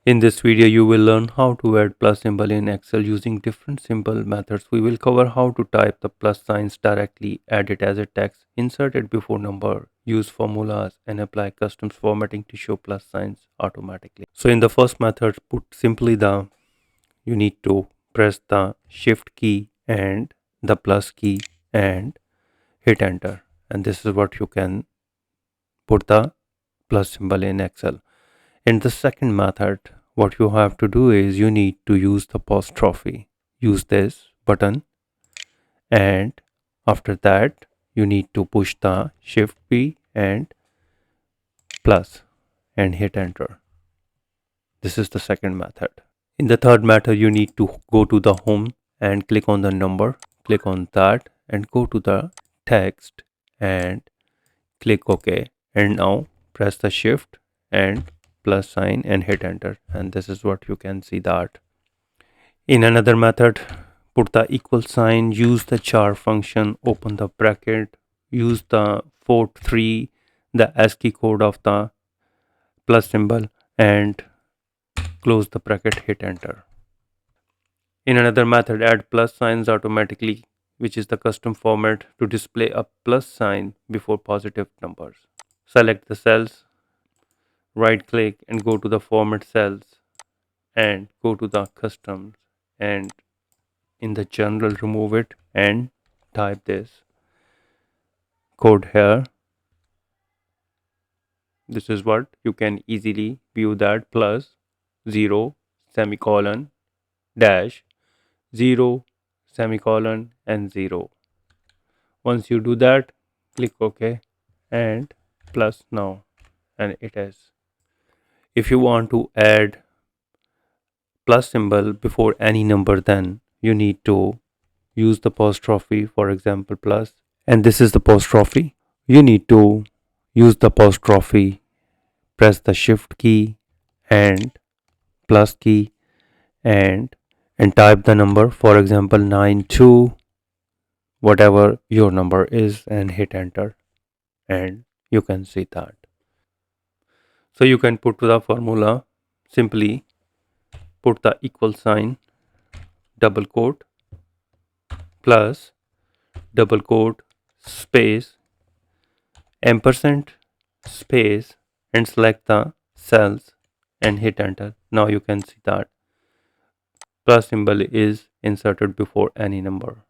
In this video, you will learn how to add plus symbol in Excel using different simple methods. We will cover how to type the plus signs directly, add it as a text, insert it before number, use formulas, and apply custom formatting to show plus signs automatically. So in the first method, you need to press the shift key and the plus key and hit enter. And this is what you can put the plus symbol in Excel. In the second method, what you have to do is you need to use the apostrophe. Use this button, and after that you need to push the shift key and plus and hit enter. This is the second method. In the third method, you need to go to the home and click on the number, click on that and go to the text and click OK. And now press the shift and plus sign and hit enter, and this is what you can see that. In another method, put the equal sign, use the char function, open the bracket, use the port 3, the ASCII code of the plus symbol, and close the bracket, hit enter. In another method, add plus signs automatically, which is the custom format to display a plus sign before positive numbers. Select the cells, right click and go to the format cells and go to the customs, and in the general remove it and type this code here. This is what you can easily view, that plus 0 semicolon dash 0 semicolon and 0. Once you do that, click OK and plus now, and it is. If you want to add plus symbol before any number, then you need to use the apostrophe, for example plus, and this is the apostrophe. You need to use the apostrophe, press the shift key and plus key and type the number, for example 92, whatever your number is, and hit enter, and you can see that. So you can put the formula, simply put the equal sign, double quote, plus, double quote, space, ampersand, space, and select the cells and hit enter. Now you can see that plus symbol is inserted before any number.